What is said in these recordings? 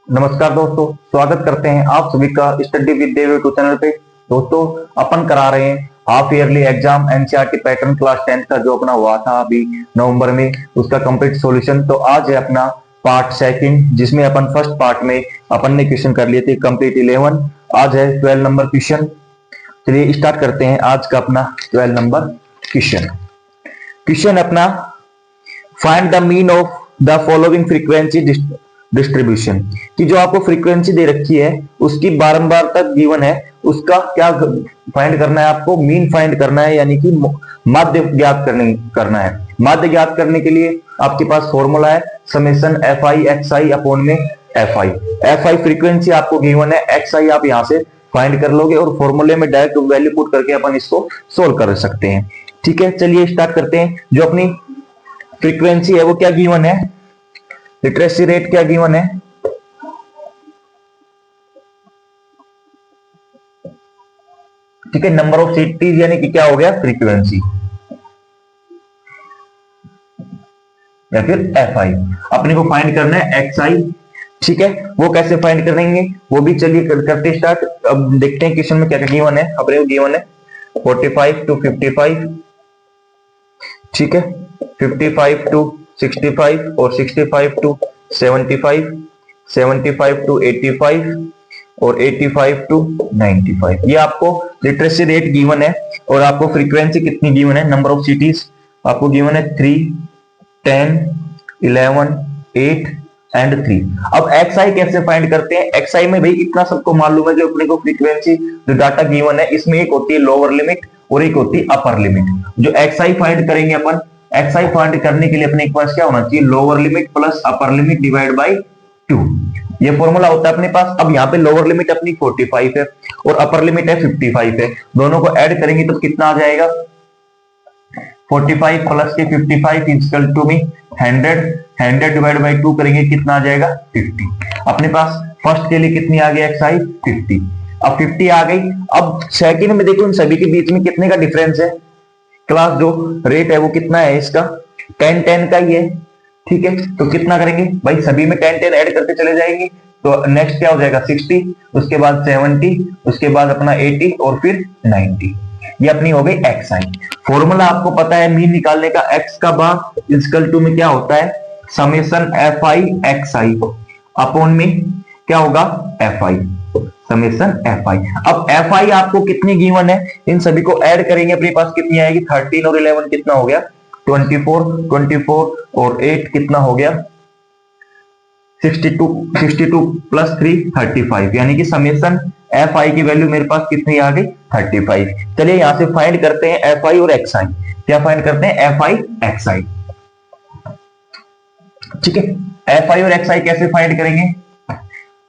नमस्कार दोस्तों, स्वागत करते हैं आप सभी का study with Dev YouTube channel पे। दोस्तों, अपन करा रहे हैं half yearly exam NCERT pattern class 10 का जो अपना हुआ था अभी नवंबर में, उसका कंप्लीट सॉल्यूशन। तो आज है अपना पार्ट सेकंड, जिसमें अपन फर्स्ट पार्ट में अपन ने क्वेश्चन कर लिए थे कंप्लीट 11। आज है 12 नंबर क्वेश्चन। चलिए स्टार्ट करते हैं आज का अपना 12 नंबर क्वेश्चन। क्वेश्चन अपना, find the mean of the following frequency distribution, कि जो आपको फ्रीक्वेंसी दे रखी है उसकी बारंबार तक गिवन है, उसका क्या फाइंड करना है, आपको मीन फाइंड करना है, यानी कि माध्य ज्ञात करना है। माध्य ज्ञात करने के लिए आपके पास फॉर्मूला है summation F I X I upon में F I. F I frequency आपको गिवन है, एक्स आई आप यहां से फाइंड कर लोगे और फॉर्मूले में डायरेक्ट वैल्यू पुट करके अपन इसको सोल्व कर सकते हैं। ठीक है, चलिए स्टार्ट करते हैं। जो अपनी फ्रीक्वेंसी है वो क्या गिवन है, लिटरेसी रेट क्या गिवन है, ठीक है, नंबर ऑफ सिटीज यानी कि क्या हो गया फ्रीक्वेंसी, या फिर एफ आई। अपने को फाइंड करना है एक्स आई। ठीक है, वो कैसे फाइंड करेंगे वो भी चलिए करते स्टार्ट। अब देखते हैं क्वेश्चन में क्या क्या गिवन है। अपने को गिवन है 45 to 55, ठीक है, 55 to 65 और 65 to 75, 75 to 85 और 85 to 95। ये आपको लिटरेसी रेट गिवन है और आपको फ्रीक्वेंसी कितनी गिवन है, नंबर ऑफ सिटीज आपको गिवन है 3, 10, 11, 8 एंड 3। अब एक्स आई कैसे फाइंड करते हैं। एक्स आई में भाई इतना सबको मालूम है, जो अपने को फ्रीक्वेंसी जो डाटा गिवन है इसमें एक होती है लोअर लिमिट और एक होती है अपर लिमिट। जो एक्स आई फाइंड करेंगे अपन, एक्स आई फाइंड करने के लिए अपने पास क्या होना चाहिए, lower limit plus upper limit divide by 2। ये फॉर्मूला होता है अपने पास। अब यहाँ पे लोअर लिमिट अपनी 45 है और अपर लिमिट है 55 है, दोनों को ऐड करेंगे तो कितना आ जाएगा, 45 प्लस के 55 इक्वल टू मी 100, 100 डिवाइड बाई 2 करेंगे कितना आ जाएगा 50। अपने पास फर्स्ट के लिए कितनी आ गई एक्स आई 50। अब 50 आ गई। अब सेकंड में देखो इन सभी के बीच में कितने का डिफरेंस है, क्लास जो रेट है वो कितना है इसका 10 10 का ही है। ठीक है, तो कितना करेंगे भाई, सभी में 10 10 ऐड करते चले जाएंगे तो नेक्स्ट क्या हो जाएगा 60, उसके बाद 70, उसके बाद अपना 80 और फिर 90। ये अपनी हो गई एक्स आई। फॉर्मूला आपको पता है मीन निकालने का, एक्स का भाग इक्वल टू में क्या होता है summation F I X I upon में क्या होगा एफ आई, समेशन एफ आई। अब एफ आई आपको कितनी गिवन है, इन सभी को ऐड करेंगे अपने पास कितनी आएगी, 13 और 11 कितना हो गया 24, 24 और 8 कितना हो गया 62, 62 प्लस 3 35, यानी कि समेशन एफ आई की वैल्यू मेरे पास कितनी आ गई 35। चलिए यहां से फाइंड करते हैं एफ आई और एक्स आई। क्या फाइंड करते हैं एफ आई एक्स आई। ठीक है, एफ आई और एक्स आई कैसे फाइंड करेंगे।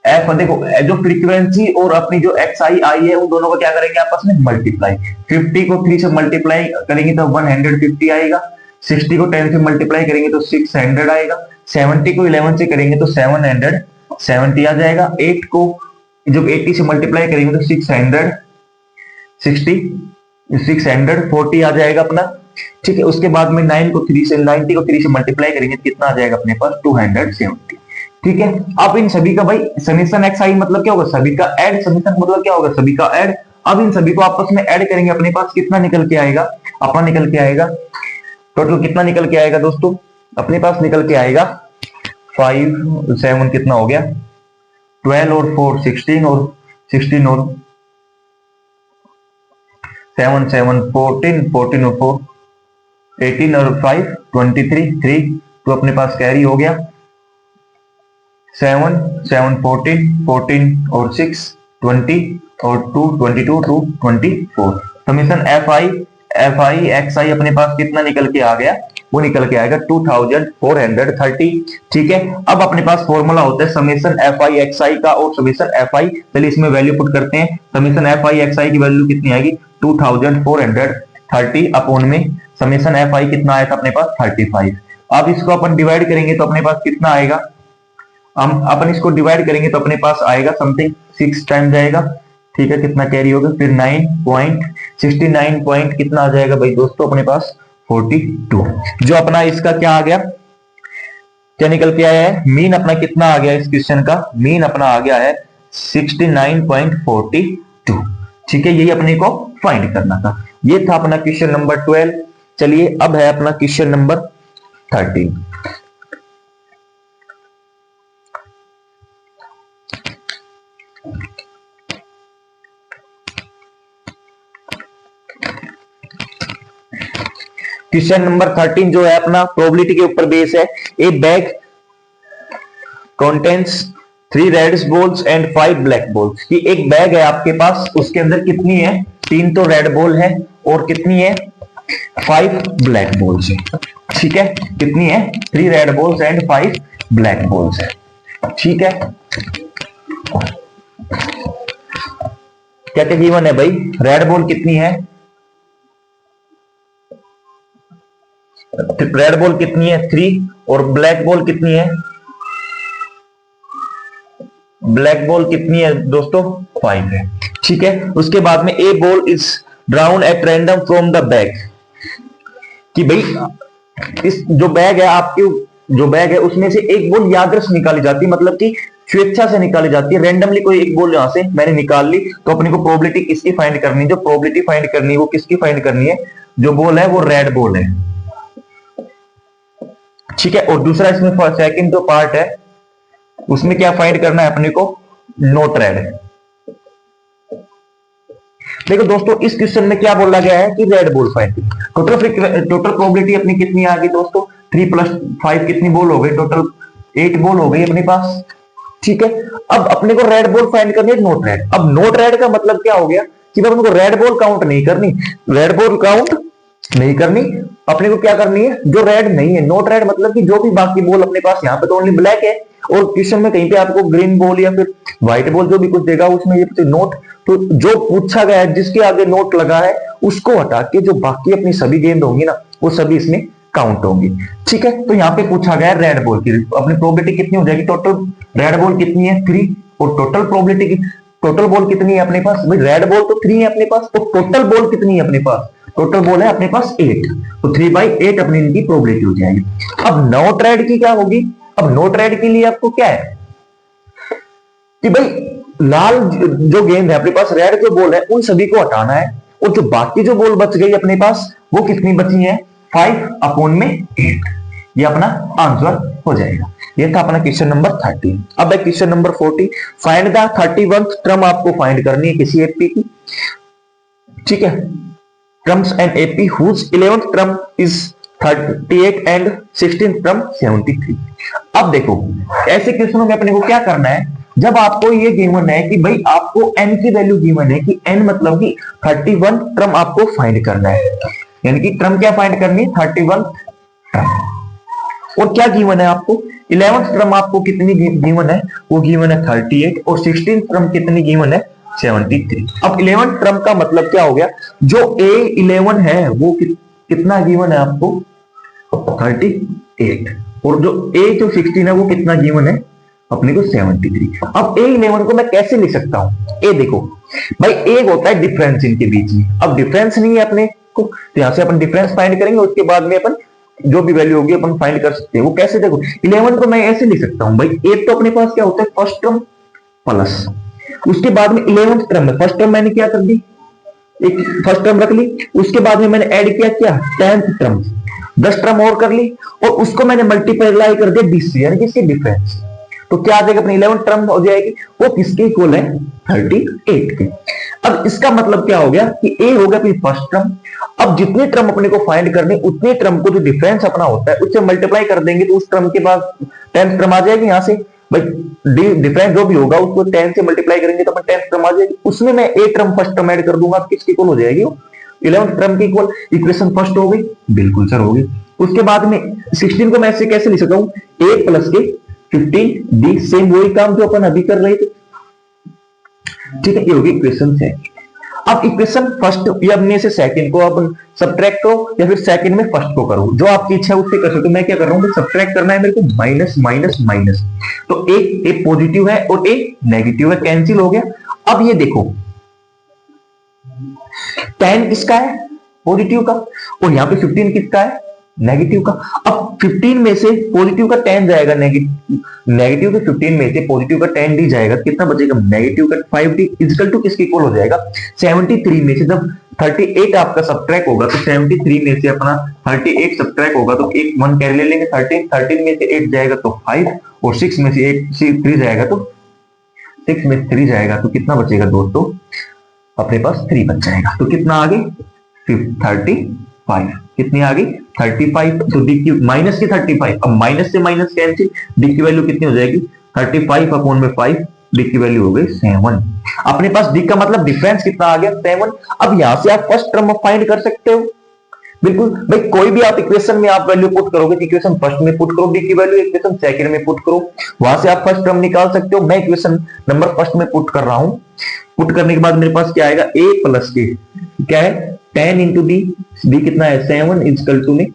एफ देखो, जो फ्रीक्वेंसी और अपनी जो एक्स आई आई है उन दोनों को क्या करेंगे आपस में मल्टीप्लाई। 50 को 3 से मल्टीप्लाई करेंगे तो 150 आएगा, 60 को 10 से मल्टीप्लाई करेंगे तो 600 आएगा, 70 को 11 से करेंगे तो 770 आ जाएगा, 8 को जब 80 से मल्टीप्लाई करेंगे तो 640 आ जाएगा अपना। ठीक है, उसके बाद में 90 को 3 से मल्टीप्लाई करेंगे तो कितना आ जाएगा अपने पास 270। ठीक है, अब इन सभी का भाई समेशन एक्स आई मतलब क्या होगा, सभी का ऐड, समेशन मतलब क्या होगा सभी का ऐड। अब इन सभी को आपस में ऐड करेंगे, अपने पास कितना निकल के आएगा, अपना निकल के आएगा टोटल कितना निकल के आएगा दोस्तों, अपने पास निकल के आएगा 5 7 कितना हो गया 12 और 4 16 और 16 और 7 7 14, 14 और 4 18 और 5 23, 3 तो अपने पास कैरी हो गया 7 7 14, 14 और 6 20 और 2 22 2 24। समीशन एफ आई एक्स आई अपने पास कितना निकल के आ गया, वो निकल के आएगा 2430। ठीक है, अब अपने पास फॉर्मूला होता है समीशन एफ आई एक्स आई का और समीशन एफ आई। चलिए इसमें वैल्यू पुट करते हैं। समीशन एफ आई एक्स आई की वैल्यू कितनी आएगी 2430 अपॉन में समीशन एफ आई कितना आया था अपने पास 35। अब इसको अपन डिवाइड करेंगे तो अपने पास कितना आएगा, हम अपन इसको डिवाइड करेंगे तो अपने पास आएगा समथिंग 6 टाइम जाएगा। ठीक है, कितना कैरी होगा फिर 9.69 पॉइंट कितना आ जाएगा भाई दोस्तों अपने पास 42। जो अपना इसका क्या आ गया क्या निकल के आया है? मीन अपना कितना आ गया इस क्वेश्चन का? मीन अपना आ गया है 69.42। ठीक है, यही अपने को फाइंड करना था। ये था अपना क्वेश्चन नंबर 12। चलिए अब है अपना क्वेश्चन नंबर 13। क्वेश्चन नंबर 13 जो है अपना प्रोबेबिलिटी के ऊपर बेस है। ए bag contains 3 red balls and 5 black balls. कि एक बैग है आपके पास, उसके अंदर कितनी है? 3 तो रेड बॉल है और कितनी है? 5 ब्लैक बॉल्स है। ठीक है, कितनी है? 3 red balls and 5 black balls है। ठीक है, क्या क्या गिवन है भाई? रेड बॉल कितनी है? रेड बॉल कितनी है? 3। और ब्लैक बॉल कितनी है? ब्लैक बॉल कितनी है दोस्तों? 5 है। ठीक है, उसके बाद में a ball is drawn at random from the bag. कि भाई इस जो बैग है आपके, जो बैग है उसमें से एक बॉल यादृश निकाली जाती है, मतलब कि स्वेच्छा से निकाली जाती है। रैंडमली कोई एक बॉल यहां से मैंने निकाल ली, तो अपने को प्रोबेबिलिटी किसकी फाइंड करनी है? जो प्रोबेबिलिटी फाइंड करनी है वो किसकी फाइंड करनी है? जो बॉल है वो रेड बॉल है। ठीक है, और दूसरा इसमें सेकंड जो पार्ट है उसमें क्या फाइंड करना है अपने को? Note red. देखो दोस्तों, इस क्वेश्चन में क्या बोला गया है कि red ball find. Total probability अपनी कितनी आ गई दोस्तों? 3 + 5 कितनी बॉल हो गई? टोटल 8 बॉल हो गई अपने पास। ठीक है, अब अपने को रेड बॉल फाइंड करनी है, नोट रेड। अब नोट रेड का मतलब क्या हो गया कि अपने को रेड बॉल काउंट नहीं करनी। रेड बॉल काउंट नहीं करनी, अपने को क्या करनी है? जो रेड नहीं है। नोट रेड मतलब कि जो भी बाकी बॉल अपने पास, यहाँ पे तो ओनली ब्लैक है, और क्वेश्चन में कहीं पे आपको ग्रीन बॉल या फिर व्हाइट बॉल जो भी कुछ देगा उसमें ये नोट, तो जो पूछा गया है जिसके आगे नोट लगा है उसको हटा के जो बाकी अपनी सभी गेंद होंगी ना वो सभी इसमें काउंट होंगी। ठीक है, तो यहाँ पे पूछा गया है रेड बॉल की अपनी प्रोबेबिलिटी कितनी हो जाएगी? टोटल रेड बॉल कितनी है? 3। और टोटल प्रोबेबिलिटी की टोटल बॉल कितनी है अपने पास? भाई रेड बॉल तो 3 है अपने पास, तो टोटल बॉल कितनी है अपने पास? टोटल बॉल है अपने पास 8, तो 3/8 अपनी इनकी प्रोबेबिलिटी हो जाएगी। अब नोट रेड की क्या होगी? अब नोट रेड के लिए आपको क्या है कि भाई लाल जो गेंद है अपने पास, रेड जो बॉल है उन सभी को हटाना है, और जो बाकी जो बॉल बच गई अपने पास वो कितनी बची है? 5/8। ये अपना आंसर हो जाएगा। ये था अपना क्वेश्चन नंबर 13। अब है question number 40। Find the 31st term आपको फाइंड करनी है किसी एपी की। ठीक है, terms and AP whose 11th term is 38 and 16th term 73। अब देखो ऐसे क्वेश्चनों में अपने को क्या करना है? जब आपको ये गिवन है कि भाई आपको n की वैल्यू गिवन है कि n मतलब कि 31 टर्म आपको फाइंड करना है, यानी कि टर्म क्या फाइंड करनी है? 31 टर्म। और क्या गिवन है आपको? 11th टर्म आपको कितनी गिवन है? वो गिवन है 38, और 16th टर्म कितनी गिवन है? 73। अब 11th टर्म का मतलब क्या हो गया? जो A11 है वो कितना गिवन है आपको? 38, और जो जो 16 है वो कितना गिवन है अपने को? 73। अब A11 को मैं कैसे लिख सकता हूं? ए देखो भाई, ए होता है डिफरेंस इनके बीच में। अब डिफरेंस नहीं है अपने को, तो यहां से अपन डिफरेंस फाइंड करेंगे, उसके बाद में अपन जो भी वैल्यू होगी अपन फाइंड कर सकते हैं। वो कैसे? देखो 11 को मैं ऐसे लिख सकता हूं भाई, ए तो अपने पास क्या होता है? फर्स्ट टर्म प्लस उसके बाद में 11th टर्म में फर्स्ट टर्म मैंने क्या कर दी? एक फर्स्ट टर्म रख ली, उसके बाद में मैंने ऐड किया क्या? 10th टर्म, 10 टर्म और कर ली, और उसको मैंने मल्टीप्लाई कर दिया 20 से, यानी कि डिफरेंस। तो क्या आ जाएगा अपनी 11th टर्म हो जाएगी, वो किसके इक्वल है? 38 के। अब इसका मतलब क्या हो गया कि ए हो गया अपनी फर्स्ट टर्म। अब जितने टर्म अपने को फाइंड करने, उतने टर्म को जो डिफरेंस अपना होता है उससे मल्टीप्लाई कर देंगे, तो उस टर्म के बाद 10th टर्म आ जाएगी। यहां से भाई डिफरेंस जो भी होगा उसको 10 से मल्टीप्लाई करेंगे तो अपन 10th टर्म आ जाएगी, उसमें मैं a term first term add कर दूंगा, किसकी इक्वल हो जाएगी? 11th टर्म की इक्वल। इक्वेशन फर्स्ट हो गई, बिल्कुल सर होगी। उसके बाद में 16 को मैं ऐसे कैसे लिख सकता हूं? ए प्लस के 15d, सेम वही काम जो अपन अभी कर रहे थे। ठीक है, ये होगी इक्वेशन है। अब इक्वेशन फर्स्ट या में से सेकंड को अपन सब्ट्रैक्ट करो, या फिर सेकंड में फर्स्ट को करो, जो आपकी इच्छा है उससे कर सकते हो। मैं क्या कर रहा हूं? सब्ट्रैक्ट करना है मेरे को, माइनस माइनस माइनस, तो एक पॉजिटिव है और एक नेगेटिव है, कैंसिल हो गया। अब ये देखो 10 किसका है? पॉजिटिव का, और यहाँ पे 15 किसका है? नेगेटिव का। अब 15 में से पॉजिटिव का 10 जाएगा, नेगेटिव के 15 में से पॉजिटिव का 10 डी जाएगा, कितना बचेगा, नेगेटिव का 5d इक्वल टू किसके इक्वल हो जाएगा, 73 में से जब 38 आपका सब्ट्रैक्ट होगा तो 73 में से अपना 38 सब्ट्रैक्ट होगा तो एक 1 कैरी ले लेंगे, 13 में से 8 जाएगा तो 5 और 6 में से 3 जाएगा तो 6 में 3 जाएगा तो कितना बचेगा दोस्तों, अपने पास 3 बच जाएगा। तो कितना आ गई 35, कितनी आ गई 35। तो डी की माइनस की 35, अब माइनस से माइनस कैंसिल, डी की वैल्यू कितनी हो जाएगी 35 अपॉन में 5, डी की वैल्यू हो गई 7। अपने पास डी का मतलब डिफरेंस कितना आ गया 7। अब यहां से आप फर्स्ट टर्म फाइंड कर सकते हो, बिल्कुल भाई, कोई भी आप इक्वेशन में आप वैल्यू पुट करोगे, इक्वेशन फर्स्ट में पुट करो डी की वैल्यू, इक्वेशन सेकंड में पुट करो, वहां से आप फर्स्ट टर्म निकाल सकते हो। मैं इक्वेशन नंबर फर्स्ट में पुट कर रहा हूं, पुट करने के बाद मेरे पास क्या आएगा, a प्लस के क्या है 10 इंटू डी, डी कितना है 7 इक्वल टू में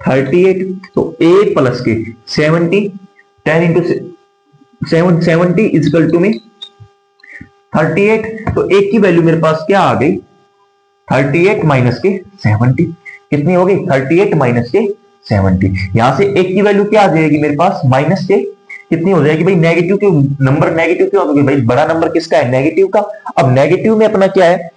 38, तो a प्लस के 70, 10 इंटू 70 इक्वल टू में 38, तो a की वैल्यू मेरे पास क्या आ गई 38 माइनस के 70, कितनी हो गई 38 माइनस के 70। यहां से एक की वैल्यू क्या आ जाएगी मेरे पास माइनस के कितनी हो जाएगी भाई, नेगेटिव क्यों, नंबर नेगेटिव क्यों होगी भाई, बड़ा नंबर किसका है नेगेटिव का। अब नेगेटिव में अपना क्या है,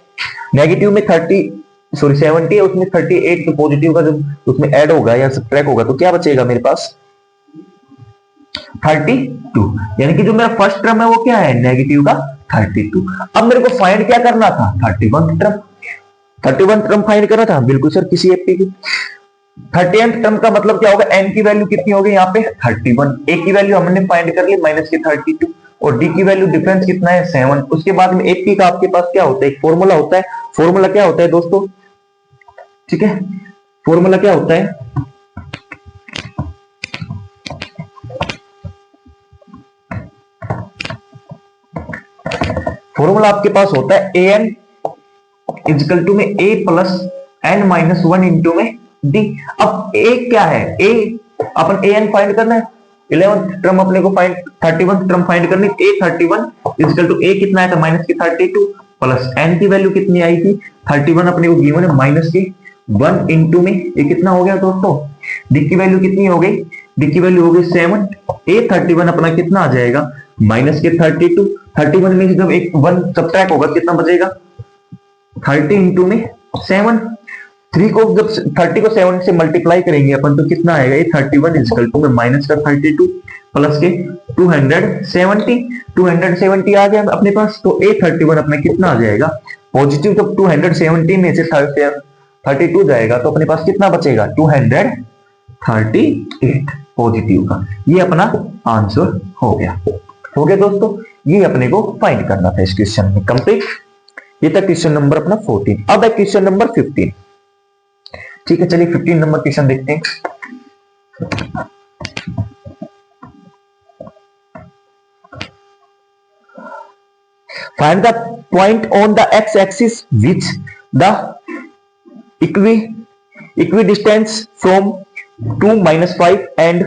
नेगेटिव में 70 है, उसमें 38 तो पॉजिटिव का जब उसमें ऐड होगा या सब्ट्रैक्ट होगा तो क्या बचेगा मेरे पास 32, यानी कि जो मेरा फर्स्ट टर्म है वो क्या है नेगेटिव का 32। अब मेरे को फाइंड क्या करना था 31 टर्म फाइंड करना था, बिल्कुल सर किसी एपी की 30th टर्म का मतलब क्या होगा, n की वैल्यू कितनी होगी यहाँ पे 31, a की वैल्यू हमने फाइंड कर ली माइनस के 32 और d की वैल्यू डिफरेंस कितना है 7। उसके बाद में एपी का आपके पास क्या होता है, एक फॉर्मूला होता है, फॉर्मूला क्या होता है दोस्तों, ठीक है, फॉर्मूला क्या होता है, फॉर्मूला आपके पास होता है an इक्वल टू में a plus n minus 1 into में d। अब a क्या है, a अपन an फाइंड करना है, 11th टर्म अपने को फाइंड 31st टर्म फाइंड करनी, a 31 इक्वल टू a कितना आया था माइनस के 32 प्लस n की वैल्यू कितनी आई थी 31 अपने को गिवन है माइनस के 1 इंटू में ये कितना हो गया दोस्तों, d की वैल्यू कितनी हो गई, d की वैल्यू हो गई 7, a 31 अपना कितना आ जाएगा माइनस के 32, 31 में से जब एक 1 सब्ट्रैक्ट होगा कितना बचेगा 30 इंटू में 7, 3 को जब 30 को 7 से मल्टीप्लाई करेंगे अपन तो कितना आएगा ये 31 इक्वल टू में माइनस का 32 प्लस के 270 आ गया अपने पास। तो a 31 अपना कितना आ जाएगा पॉजिटिव, जब 270 में से 32 जाएगा तो अपने पास कितना बचेगा 238 पॉजिटिव का। ये अपना आंसर हो गया दोस्तों, ये अपने को फाइंड करना था इस क्वेश्चन में कंप्लीट। ये था क्वेश्चन नंबर अपना 14। अब है क्वेश्चन नंबर 15, ठीक है, चलिए 15 नंबर क्वेश्चन देखते हैं। Find the point on the x axis which the equidistance from 2 -5 and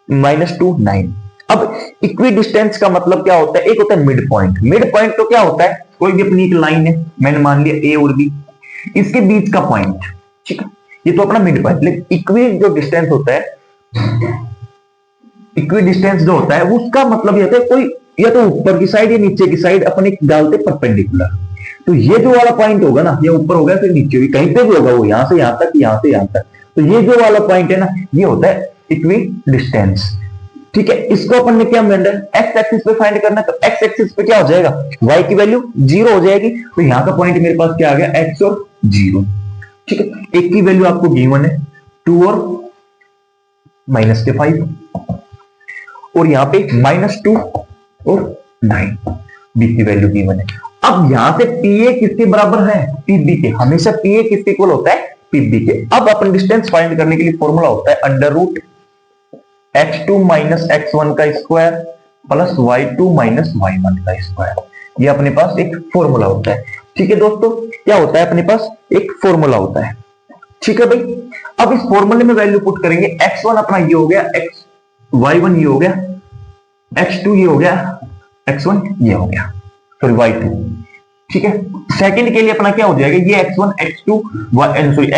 -2 9। अब इक्विडिस्टेंस का मतलब क्या होता है, एक होता है मिड पॉइंट। मिड पॉइंट तो क्या होता है, कोई भी अपनी एक लाइन है, मैंने मान लिया ए और बी, इसके बीच का पॉइंट, ठीक है, ये तो अपना मिड पॉइंट। लेकिन इक्वी जो डिस्टेंस होता है, इक्वी डिस्टेंस जो होता है उसका मतलब ये होता है कोई या तो ऊपर की साइड या नीचे की साइड अपन डालते परपेंडिकुलर। तो ये जो वाला पॉइंट होगा ना, ये ऊपर होगा फिर नीचे भी कहीं पे भी होगा, वो यहां से यहां तक, यहां से यहां तक, तो ये जो वाला पॉइंट है ना, ये होता है इक्वी डिस्टेंस, ठीक है। इसको अपन ने क्या माना एक्स एक्सिस पे फाइंड करना है, तो एक्स एक्सिस पे क्या हो जाएगा y की वैल्यू 0 हो जाएगी, तो यहां का पॉइंट मेरे पास क्या आ गया x और 0, ठीक है। एक की वैल्यू आपको गिवन है 2 और माइनस के 5 और यहां पे -2 और 9 b की वैल्यू गिवन है। अब यहां से PA किसके बराबर है PB के, हमेशा PA किसके इक्वल होता है PB के। अब अपन डिस्टेंस फाइंड करने के लिए फॉर्मूला होता है √ x2 माइनस x1 का square plus y2 minus y1 का स्क्वायर, ये अपने पास एक फॉर्मूला होता है, ठीक है दोस्तों। क्या होता है अपने पास एक फॉर्मूला होता है, ठीक है भाई। अब इस फॉर्मूले में वैल्यू पुट करेंगे, x1 अपना ये हो गया, y1 ये हो गया, x2 ये हो गया, x1 ये हो गया, सॉरी y2, ठीक है। सेकंड के लिए अपना क्या हो जाएगा, ये x1 x2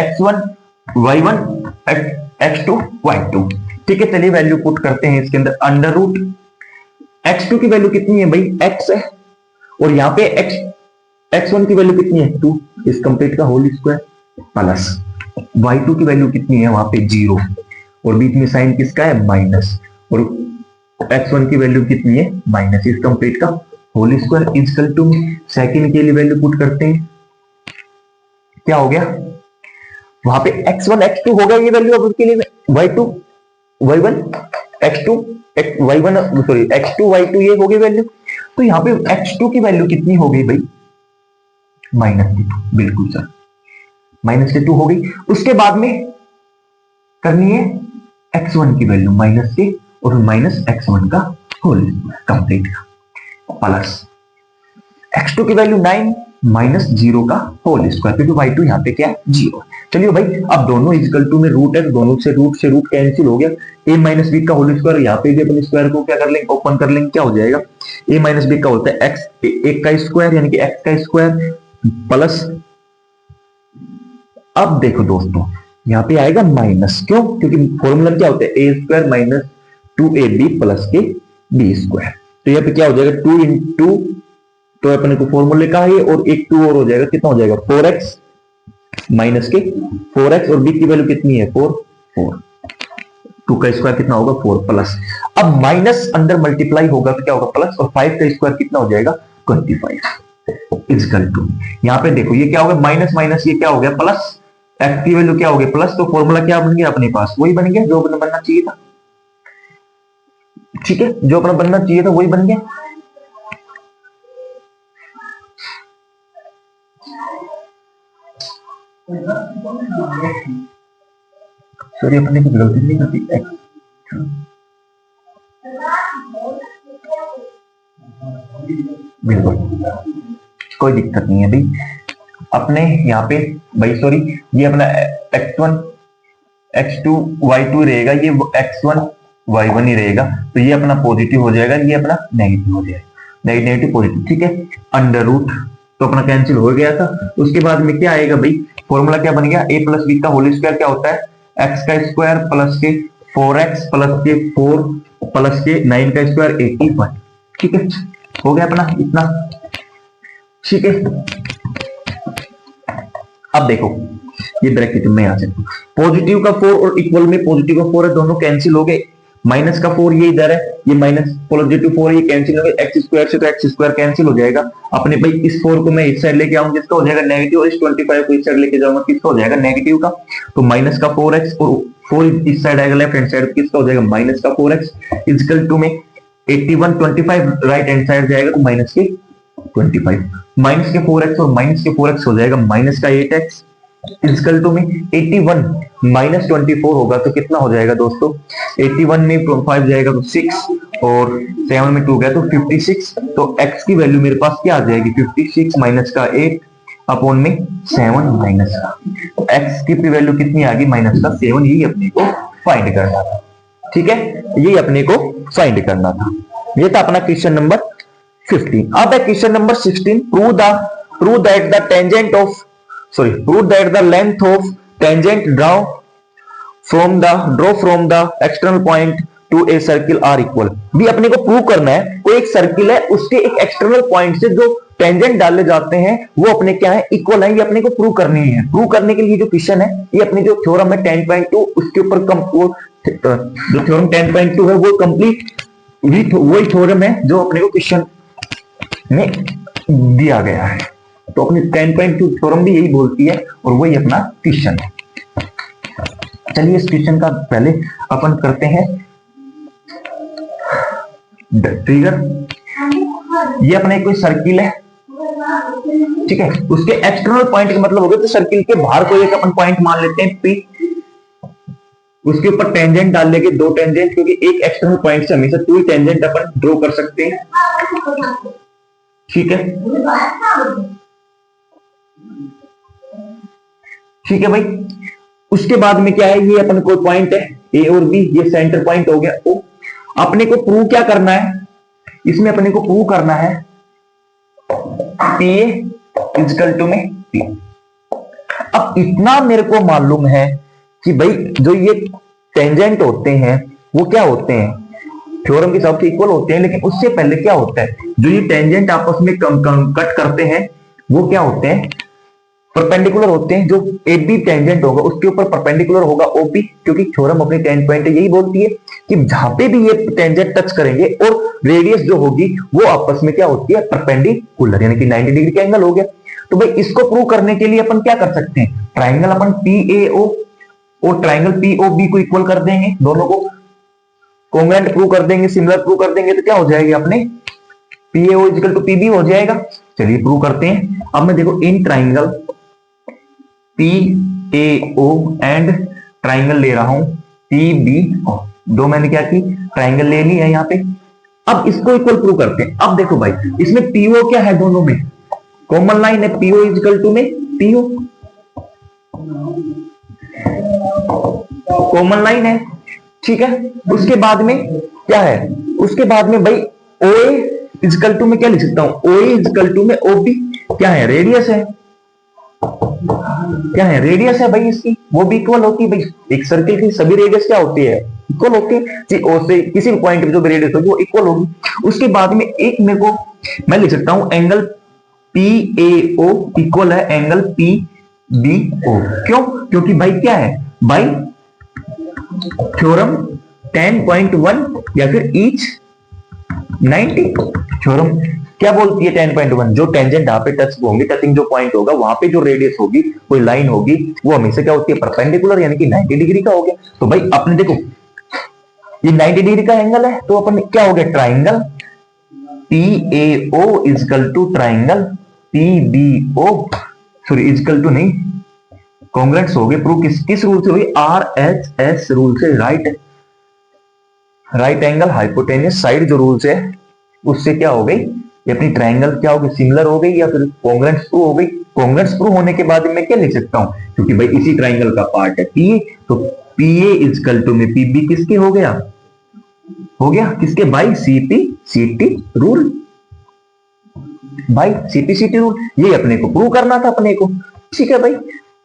x1 y1 x2 y2। ठीक है, चलिए वैल्यू पुट करते हैं इसके अंदर। अंडर रूट x2 की वैल्यू कितनी है भाई, x है, और यहाँ पे x1 की वैल्यू कितनी है 2, इस कंप्लीट का होल स्क्वायर, प्लस y2 की वैल्यू कितनी है वहां पे 0, और बीच में साइन किसका है माइनस, और x1 की वैल्यू कितनी है माइनस, इस कंप्लीट का whole square equal to second के लिए वैल्यू पुट करते हैं, क्या हो गया वहां पे x1 x2 हो गया ये वैल्यू, अब उसके लिए y2 y1 x2 y1 sorry x2 y2 ये हो गई वैल्यू, तो यहाँ पे x2 की वैल्यू कितनी हो गई भाई -2, बिल्कुल सर -2 हो गई। उसके बाद में करनी है x1 की वैल्यू माइनस के और माइनस x1 का होल कंप्लीट का, प्लस x2 की वैल्यू 9 माइनस 0 का होल स्क्वायर, क्योंकि y2 यहाँ पे क्या है 0। चलिए भाई अब दोनों इक्वल टू में रूट है, दोनों से रूट कैंसिल हो गया, a माइनस बी का होल स्क्वायर, यहाँ पे भी अपन स्क्वायर को क्या कर लेंगे ओपन कर लेंगे, क्या हो जाएगा a माइनस बी का होता है x एक का स्क्वायर यानी कि x का स्क्वायर प्लस, अब देखो दोस्तों यहाँ पे आएगा माइनस, क्यों, क्योंकि फॉर्मूला क्या होता है ए स्क्वायर माइनस 2ab प्लस के बी स्क्वायर, तो यहाँ पे क्या हो जाएगा 2 इंटू, तो अपने को फॉर्मूले का है, और एक 2 और हो जाएगा, कितना हो जाएगा 4x माइनस के 4x, और b की वैल्यू कितनी है 4 2 का स्क्वायर कितना होगा 4 प्लस, अब माइनस अंदर मल्टीप्लाई होगा तो क्या होगा प्लस, और 5 का स्क्वायर कितना हो जाएगा 25 इक्वल टू, यहाँ पे देखो ये क्या हो गया माइनस माइनस ये क्या हो गया प्लस, x की वैल्यू क्या हो गया प्लस, तो फॉर्मूला क्या बन गया अपने पास वही बन गया जो अपना बनना चाहिए था। ठीक है, जो अपना बनना चाहिए था वही बन गया। सॉरी अपने कुछ गलती नहीं करती, बिल्कुल कोई दिक्कत नहीं है भाई, अपने यहाँ पे भाई सॉरी ये अपना x1 x2 y2 रहेगा, ये x1 y1 ही रहेगा, तो ये अपना पॉजिटिव हो जाएगा, ये अपना नेगेटिव हो जाएगा, नेगेटिव पॉजिटिव। ठीक है, अंडर रूट तो अपना कैंसिल हो गया था। उसके बाद में क्या आएगा भाई, फॉर्मूला क्या बन गया a प्लस बी का होल स्क्वायर क्या होता है x का स्क्वायर प्लस के 4x प्लस के 4 प्लस के 9 का स्क्वायर 81। ठीक है, हो गया अपना इतना। ठीक है, अब देखो ये ब्रैकेट में आ सकते पॉजिटिव का 4 और इक्वल में पॉजिटिव का 4 है, दोनों कैंसिल हो गए, माइनस का 4 ये इधर है, ये माइनस पॉजिटिव 4 ये कैंसिल हो गया, एक्स स्क्वायर से तो एक्स स्क्वायर कैंसिल हो जाएगा अपने भाई, इस 4 को मैं इस साइड लेके आऊंगा जिसका हो जाएगा नेगेटिव, और इस 25 को इस साइड लेके जाऊंगा किसका हो जाएगा नेगेटिव का, तो माइनस का 4x और 4 इस साइड आएगा लेफ्ट हैंड साइड, किसका हो जाएगा माइनस का 4x इक्वल टू में 81 25 राइट हैंड साइड जाएगा तो माइनस के 25, माइनस के 4x और माइनस के 4x हो जाएगा माइनस का 8x इक्वल टू में 81 माइनस 24 होगा तो कितना हो जाएगा दोस्तों, 81 में 5 जाएगा तो 6 और 7 में 2 गया तो 56, तो x की वैल्यू मेरे पास क्या आ जाएगी 56 माइनस का 8 अपॉन में 7 माइनस का, तो x की वैल्यू कितनी आ गई माइनस का 7, यही अपने को फाइंड करना था। ठीक है, यही अपने को फाइंड करना था, ये था अपना क्वेश्चन नंबर 15। अब है question number 16, prove that the tangent of prove that the length of tangent draw from the external point to a circle are equal। भी अपने को प्रूव करना है, कोई एक सर्किल है उसके एक एक्सटर्नल पॉइंट से जो टेंजेंट डाले जाते हैं वो अपने क्या है इक्वल है, ये अपने को प्रूव करनी है। प्रूव करने के लिए जो क्वेश्चन है ये अपनी जो थ्योरम है 10.2 उसके ऊपर जो थ्योरम 10.2 है वो कंप्लीट वही थ्योरम है जो अपने को क्वेश्चन में दिया गया है, तो अपनी 10.2 थ्योरम भी यही बोलती है और वही अपना क्वेश्चन है। चलिए इस क्वेश्चन का पहले अपन करते हैं ट्रिगर। ये अपने कोई सर्किल है, ठीक है, उसके एक्सटर्नल पॉइंट का मतलब हो गया तो सर्किल के बाहर कोई एक अपन पॉइंट मान लेते हैं P, उसके ऊपर टेंजेंट डाल लेंगे 2 टेंजेंट, क्योंकि एक एक्सटर्नल पॉइंट से हमेशा 2 टेंजेंट अपन ड्रॉ कर सकते हैं। ठीक है, ठीक है भाई, उसके बाद में क्या है ये अपन कोई पॉइंट है ए और बी, ये सेंटर पॉइंट हो गया ओ। अपने को प्रूव क्या करना है इसमें, अपने को प्रूव करना है ए इक्वल टू में P। अब इतना मेरे को मालूम है कि भाई जो ये टेंजेंट होते हैं वो क्या होते हैं, थ्योरम के हिसाब से इक्वल होते हैं, लेकिन उससे पहले क्या होता है, जो ये टेंजेंट आपस में कट करते हैं वो क्या होते हैं, परपेंडिकुलर होते हैं। जो AB टेंजेंट होगा उसके ऊपर परपेंडिकुलर होगा OP, क्योंकि थ्योरम अपनी 10 पॉइंट यही बोलती है कि जहां पे भी ये टेंजेंट टच करेंगे और रेडियस जो होगी वो आपस में क्या होती है, परपेंडिकुलर, यानी कि 90 डिग्री का एंगल हो गया। तो भाई इसको प्रूव करने के लिए अपन क्या कर सकते हैं, ट्राइंगल अपन PAO और ट्राइंगल POB को इक्वल कर देंगे, दोनों को कॉन्ग्रुएंट प्रूव कर देंगे, सिमिलर प्रूव कर देंगे, तो क्या हो जाएगी अपने PAO इक्वल टू PB हो जाएगा। चलिए प्रूव करते हैं। अब मैं देखो in triangle PAO and triangle ले रहा हूं PBO, दो मैंने क्या की ट्राइंगल ले ली है यहां पे। अब इसको इक्वल प्रूव करते हैं। अब देखो भाई इसमें PO क्या है, दोनों में कॉमन लाइन है, PO इक्वल टू में PO कॉमन लाइन है, ठीक है। उसके बाद में क्या है, उसके बाद में भाई OA इक्वल टू में क्या लिख सकता हूं, OA इक्वल टू में OB क्या है, रेडियस है, क्या है, रेडियस है भाई इसकी, वो भी इक्वल होती है भाई। एक सर्किल की सभी रेडियस क्या होती है, इक्वल होती है जी, ओ से किसी भी पॉइंट पे जो भी रेडियस होगी वो इक्वल होगी। उसके बाद में एक मेरे को मैं लिख सकता हूं एंगल PAO इक्वल है एंगल PBO, क्यों, क्योंकि भाई क्या है भाई थ्योरम 10.1 या फिर ईच 90, थ्योरम क्या बोलती है 10.1, जो टेंजेंट जहां पे टच होंगे, टचिंग जो पॉइंट होगा वहां पे जो रेडियस होगी, कोई लाइन होगी, वो हमेशा क्या होती है, परपेंडिकुलर, यानी कि 90 डिग्री का हो गया। तो भाई अपने देखो ये 90 डिग्री का एंगल है, तो अपन क्या हो गया, triangle PAO equal to triangle PBO, sorry equal to नहीं, कॉन्ग्रुएंट्स हो गए। प्रूफ किस रूल से हुई, RHS रूल से, राइट एंगल हाइपोटेन्यूस साइड जो रूल है उससे क्या हो गई, ये अपनी ट्राइंगल क्या हो गई, सिमिलर हो गई या फिर कॉन्ग्रुएंट्स प्रूव हो गई। कॉन्ग्रुएंट्स प्रूव होने के बाद मैं क्या लिख सकता हूं, क्योंकि भाई इसी ट्राइंगल का पार्ट है PA, तो PA इक्वल टू में PB किसके हो गया, किसके, by CP/CT rule, by CP/CT rule, ये अपने को प्रूव करना था अपने को, ठीक है भाई,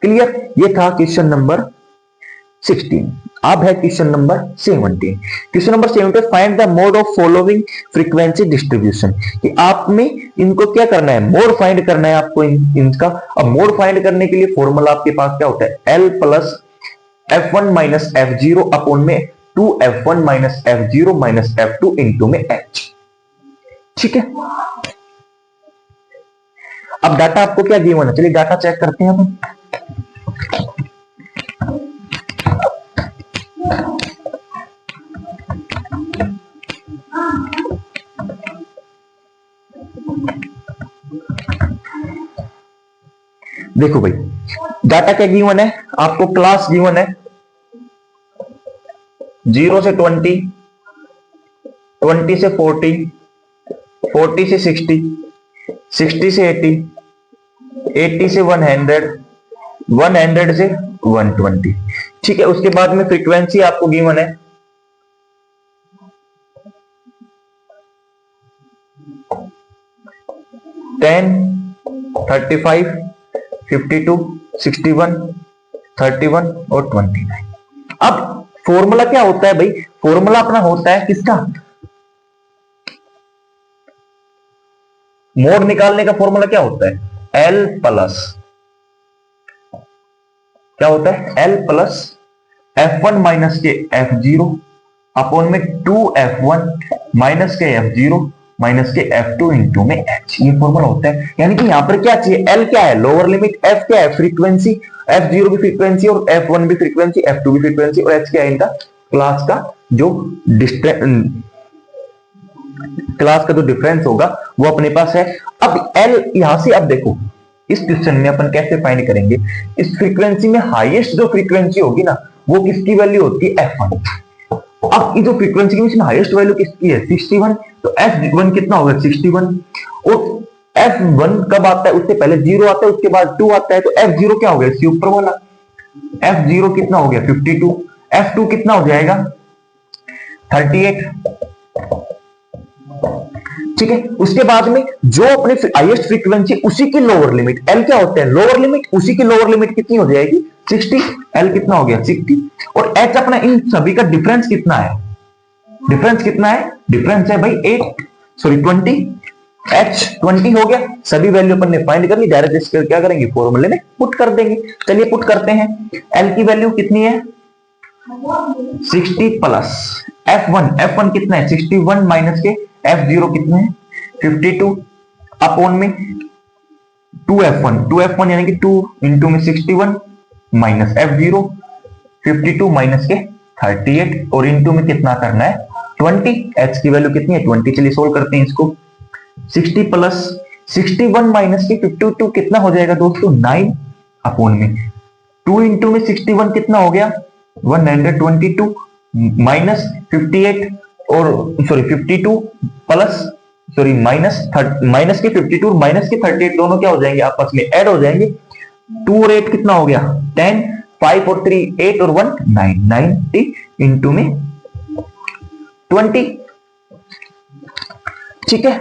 क्लियर। ये था क्वेश्चन नंबर 16। अब है question number 17। Question number 17, find the mode of following frequency distribution, कि आप में इनको क्या करना है, मोड फाइंड करना है आपको इनका। अब मोड फाइंड करने के लिए फॉर्मूला आपके पास क्या होता है, L plus F1 minus F0 upon में 2F1 minus F0 minus F2 into में H, ठीक है। अब डाटा आपको क्या गिवन है, चलिए डाटा चेक करते हैं अपन। देखो भाई डाटा क्या गिवन है आपको, क्लास गिवन है 0 से 20, 20 से 40, 40 से 60, 60 से 80, 80 से 100, 100 से 120, ठीक है। उसके बाद में फ्रीक्वेंसी आपको गिवन है 10, 35, 52, 61, 31 और 29। अब फॉर्मूला क्या होता है भाई, फॉर्मूला अपना होता है किसका, मोड निकालने का फॉर्मूला क्या होता है, L प्लस क्या होता है, L प्लस F1 माइनस के F0 अपॉन में 2F1 माइनस के F0 माइनस के F2 इंटू में H, ये फॉर्मूला होता है। यानी कि यहां पर क्या चाहिए, L क्या है लोअर लिमिट, F क्या है फ्रीक्वेंसी, F0 भी फ्रीक्वेंसी और F1 भी फ्रीक्वेंसी, F2 भी फ्रीक्वेंसी, और H क्या है इनका क्लास का जो डिफरेंस होगा वो अपने पास है। अब L यहां से, अब देखो इस क्वेश्चन में अपन कैसे फाइंड करेंगे, इस फ्रीक्वेंसी में हाईएस्ट जो फ्रीक्वेंसी होगी ना वो किसकी वैल्यू होती है, F1। अब ये जो फ्रीक्वेंसी की हाईएस्ट वैल्यू किसकी है, 61, तो F1 कितना होगा 61, और F1 कब आता है, उससे पहले 0 आता है, उसके बाद 2 आता है, तो F0 क्या हो गया, इसके ऊपर वाला, F0 कितना हो गया 52, F2 कितना हो जाएगा 38, ठीक है। उसके बाद में जो अपने हाईएस्ट फ्रीक्वेंसी उसी की लोअर लिमिट, L क्या होता है लोअर लिमिट, उसी की लोअर लिमिट कितनी हो जाएगी 60, L कितना हो गया 60, और H अपना इन सभी का डिफरेंस कितना है? डिफरेंस कितना है? डिफरेंस है भाई 8 सॉरी 20, H 20 हो गया। सभी वैल्यू अपन ने फाइंड कर ली, डायरेक्ट इसके क्या करेंगे फॉर्मूले में पुट कर देंगे। चलिए पुट करते हैं। L की वैल्यू कितनी है? 60 प्लस F1 कितना है? 61 माइनस के F0 कितना है? 52 अपॉन में 2F1 यानी कि 2 इंटू में 61 माइनस F0 52 माइनस के 38 और इंटू में कितना करना है 20। H की वैल्यू कितनी है 20। चलिए सोल्व करते हैं इसको। 60 प्लस 61 माइनस के 52 कितना हो जाएगा दोस्तों 9 अपॉन में 2 इंटू में 61 कितना हो गया 122 माइनस 58 और सॉरी 52 प्लस सॉरी माइनस के 52 और माइनस के 38 दोनों क्या हो जाएंगे आपस में ऐड हो जाएंगे। 2 और 8 कितना हो गया 10, 5 और 3 8 और 1 9, 90 इंटू में 20। ठीक है,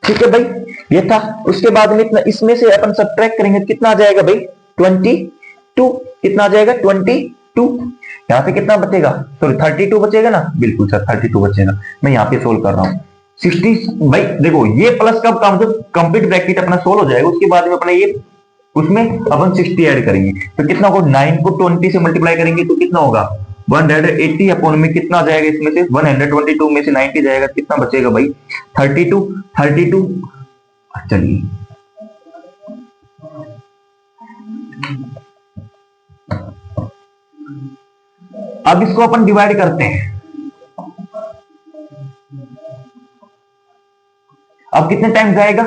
ठीक है भाई ये था। उसके बाद में इतना इसमें से अपन सब्ट्रैक्ट करेंगे तो कितना आ जाएगा भाई 22। कितना आ जाएगा 22। यहां पे कितना बचेगा सॉरी 32 बचेगा ना, बिल्कुल सर 32 बचेगा। मैं यहाँ पे सोल्व कर रहा हूँ 60 भाई देखो ये प्लस कब काम जब कंप्लीट ब्रैकेट अपना सोल्व हो जाएगा उसके बाद में अपना ये उसमें अपन 60 ऐड करेंगे तो कितना होगा 9 को 20 से मल्टीप्लाई करेंगे तो कितना होगा 180 अपॉन में कितना जाएगा इसमें से 122 में से 90 जाएगा कितना बचेगा भाई 32। चलिए अब इसको अपन डिवाइड करते हैं। अब कितने टाइम जाएगा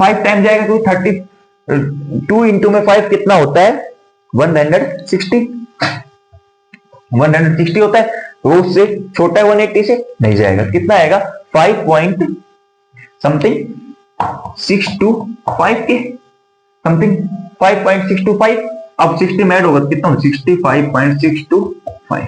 5 टाइम जाएगा क्योंकि 32 इंटू में 5 कितना होता है 160 होता है तो उससे छोटा है 180 से नहीं जाएगा। कितना आएगा 5 पॉइंट समथिंग 625 के समथिंग 5.625। अब 60 में ऐड होगा कितना 65.625।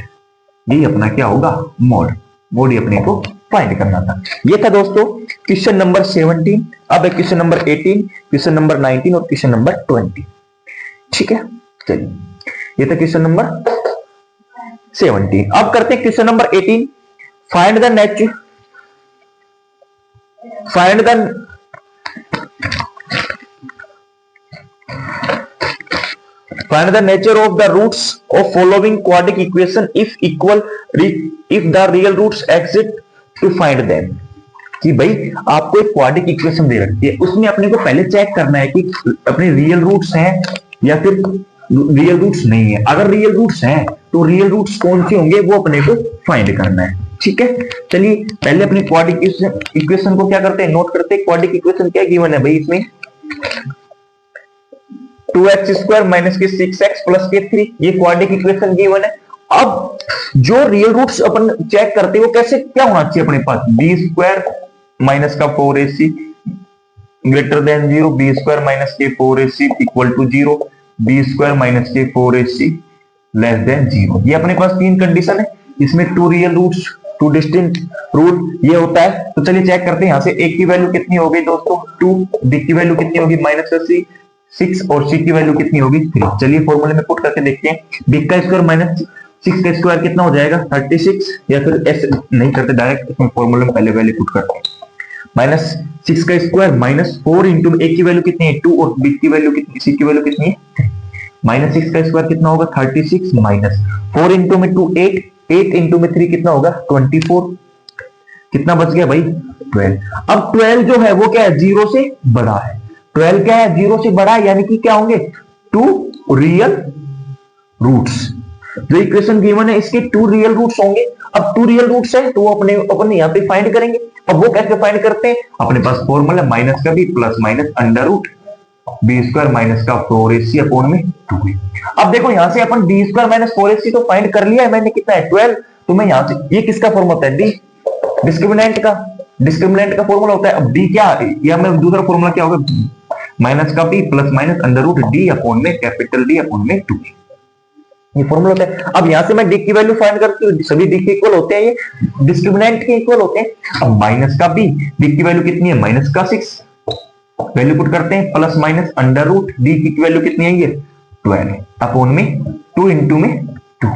ये अपना क्या होगा मोड ही अपने को फाइंड करना था। ये था दोस्तों क्वेश्चन नंबर 17। अब है क्वेश्चन नंबर 18, क्वेश्चन नंबर 19 और क्वेश्चन नंबर 20। ठीक है चलिए ये था क्वेश्चन नंबर 17। अब करते हैं question number 18। Find the nature of the roots of following quadratic equation if the real roots exist to find them. कि भाई आपको एक क्वाड्रिक इक्वेशन दे रखी है उसमें अपने को पहले चेक करना है कि अपने रियल रूट्स हैं या फिर रियल रूट्स नहीं है। अगर रियल रूट्स हैं तो रियल रूट्स कौन से होंगे वो अपने को फाइंड करना है। ठीक है चलिए पहले अपने क्वाड्रिक इक्वेशन को क्या करते हैं नोट करते हैं। क्वाड्रिक इक्वेशन क्या गिवन है भाई इसमें 2x² माइनस के 6x प्लस के 3 ये क्वाड्रिक इक्वेशन गिवन है। अब जो रियल रूट्स अपन चेक करते हैं वो कैसे क्या होना चाहिए अपने पास b² माइनस का 4ac greater than 0 b² minus के 4ac equal to 0 b² minus के 4ac लेस देन 0। ये अपने पास तीन कंडीशन है। इसमें 2 रियल रूट्स 2 डिस्टिंक्ट रूट ये होता है। तो चलिए चेक करते हैं यहाँ से a की वैल्यू कितनी हो गई दोस्तों 2, b की वैल्यू कितनी होगी -c 6 और c की वैल्यू कितनी होगी 3। चलिए फॉर्मूले में पुट करके देखते हैं। b का स्क्वायर माइनस 6 का स्क्वायर कितना हो जाएगा 36 या फिर ऐसे नहीं करते डायरेक्ट इसमें फॉर्मूले में पहले वैल्यू पुट करते हैं। -6 का स्क्वायर माइनस 4 इंटू a की वैल्यू कितनी है 2 और b की वैल्यू कितनी c की वैल्यू कितनी है -6 का स्क्वायर कितना होगा 36 माइनस 4 इंटू में 2 8 इंटू में 3 कितना होगा 24। कितना बच गया भाई 12। अब 12 जो है वो क्या है 0 से बड़ा है। 12 क्या है 0 से बड़ा है यानी कि क्या होंगे 2 रियल रूट्स। जो इक्वेशन गिवन है इसके 2 रियल रूट्स होंगे। अब 2 रियल रूट्स है तो वो अपने यहाँ पे फाइंड करेंगे। अब वो कैसे फाइंड करते हैं अपने पास फॉर्मूला माइनस का भी plus minus under root b² minus का 4ac अपॉन में 2। अब देखो यहां से अपन b² माइनस 4ac तो फाइंड कर लिया है मैंने कितना है 12। तो मैं यहां से ये किसका फॉर्मूला होता है d डिस्क्रिमिनेंट का फॉर्मूला होता है। अब d क्या या मैं दूसरा फॉर्मूला क्या होगा माइनस का b plus minus under root d upon में कैपिटल D अपॉन में 2। ये फॉर्मूला होता है। अब यहां से मैं डी की वैल्यू फाइंड करती हूँ, सभी डी के इक्वल होते हैं, ये डिस्क्रिमिनेंट के इक्वल होते हैं। अब माइनस का बी, डी की वैल्यू कितनी है माइनस का 6, वैल्यू पुट करते हैं plus minus under root D की वैल्यू कितनी है ये 12 अपॉन में 2 इंटू में 2।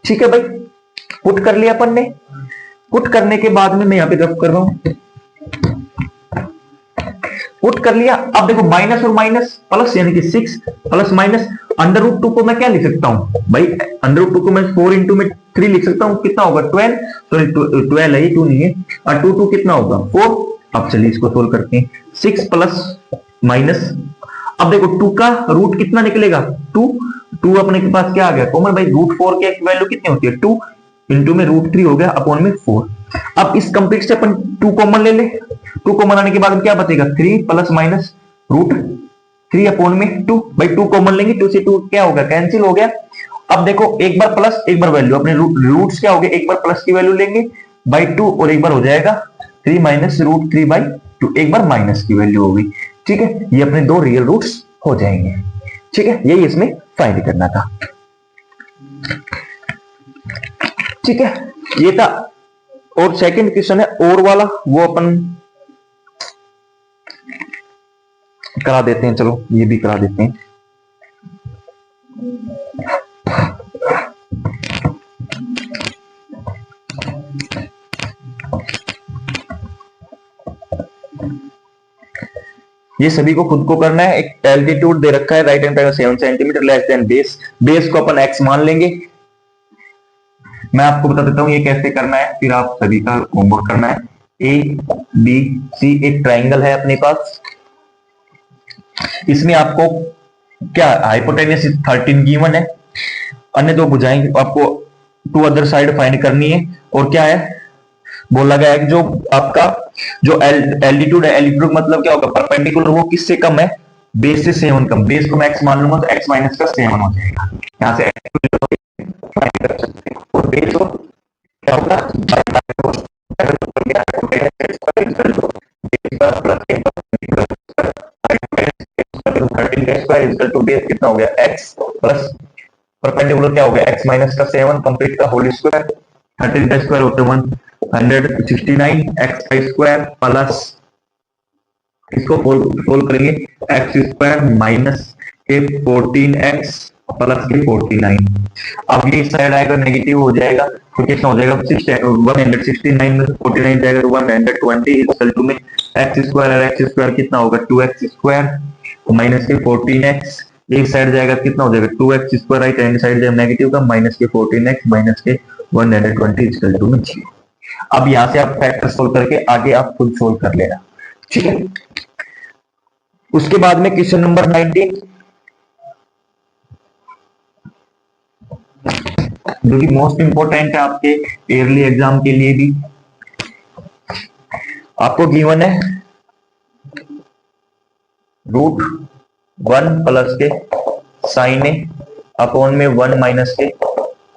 ठीक है भाई, पुट कर लिया अपन ने। पुट करने के बाद में मैं यहां पे रफ कर रहा हूं, पुट कर लिया। अब देखो माइनस और माइनस प्लस यानी कि 6 प्लस माइनस अंडर रूट 2 को मैं क्या लिख सकता हूं भाई, अंडर रूट 2 को मैं 4 इंटू में 3 लिख सकता हूं, कितना होगा 12, सॉरी 12 है, 2 नहीं है, और 2 2 कितना होगा 4। अब चलिए इसको सोल्व करते हैं, 6 प्लस माइनस, अब देखो 2 का रूट कितना निकलेगा 2 अपने के पास क्या आ गया कॉमन भाई, रूट 4 की वैल्यू कितनी होती है 2 इंटू में रूट 3 हो गया अपॉन में 4। अब इस कंप्लीट से अपन 2 कॉमन ले ले, 2 कॉमन आने के बाद क्या बचेगा 3 प्लस माइनस रूट 3 अपॉन में 2, भाई 2 कॉमन लेंगे, 2 से 2 क्या होगा कैंसिल हो गया। अब देखो एक बार प्लस एक बार वैल्यू, अपने रूट्स क्या हो गए, एक बार प्लस की वैल्यू लेंगे बाई 2 और एक बार हो जाएगा 3 माइनस रूट 3 बाई 2, एक बार माइनस की वैल्यू होगी। ठीक है, ये अपने दो रियल रूट्स हो जाएंगे। ठीक है, यही इसमें फाइंड करना था। ठीक है, ये था। और सेकंड क्वेश्चन है और वाला, वो अपन करा देते हैं, चलो ये भी करा देते हैं। ये सभी को खुद को करना है। एक एल्टीट्यूड दे रखा है right hand side 7 centimetre less than base, base को अपन x मान लेंगे। मैं आपको बता देता हूं ये कैसे करना है, फिर आप सभी का होमवर्क करना है। ए बी सी एक ट्राइंगल है अपने पास, इसमें आपको क्या हाइपोटेन्यूस 13 गिवन है, अन्य दो भुजाएं आपको टू अदर साइड फाइंड करनी है। और क्या है बोला गया है कि जो आपका जो एल्टीट्यूड है, एल्टीट्यूड मतलब क्या होगा परपेंडिकुलर, वो किससे कम है बेस से 7 कम, बेस को मैं x मान लूंगा तो x माइनस का 7 हो जाएगा, यहां से फाइंड कर सकते हैं। और बेस को क्या होगा कितना हो गया x प्लस परपेंडिकुलर क्या हो गया x माइनस का 7 कंप्लीट का होल स्क्वायर, 13 का स्क्वायर होते 169 x का स्क्वायर प्लस इसको सोल्व करेंगे x स्क्वायर माइनस के 14x प्लस के 49। अब ये इस साइड आएगा नेगेटिव हो जाएगा तो कितना हो जाएगा 169 में 49 जाएगा तो 120 इक्वल टू में x स्क्वायर और x स्क्वायर कितना होगा 2x स्क्वायर माइनस के 14x, एक साइड जाएगा कितना हो जाएगा 2x square, right hand side जाएगा नेगेटिव का माइनस के 14x माइनस के 120 इक्वल टू में 0। अब यहां से आप फैक्टर सोल्व करके आगे आप खुद सोल्व कर लेना। ठीक है, उसके बाद में क्वेश्चन नंबर 19 जो कि मोस्ट इंपोर्टेंट है आपके ईयरली एग्जाम के लिए भी। आपको गिवन है रूट 1 प्लस के साइन ए अपॉन में 1 माइनस के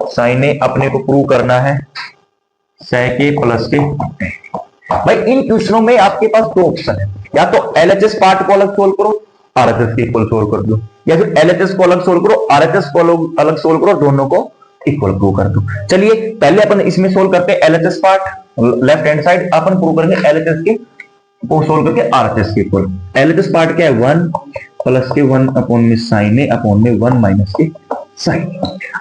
साइन ए, अपने को प्रूव करना है sec a प्लस के। भाई इन क्वेश्चनों में आपके पास दो ऑप्शन है, या तो LHS पार्ट को अलग सोल्व करो RHS के इक्वल सोल्व कर दो, या फिर LHS को अलग सोल्व करो RHS को अलग सोल्व करो, दोनों को इक्वल प्रूव कर दो। चलिए पहले अपन इसमें सोल्व करते हैं LHS part, left hand side अपन प्रूव करेंगे LHS के को सोल्व करके RHS के इक्वल। LHS पार्ट क्या है 1 प्लस के 1 अपॉन में साइन ए अपॉन में 1 माइनस के साइन।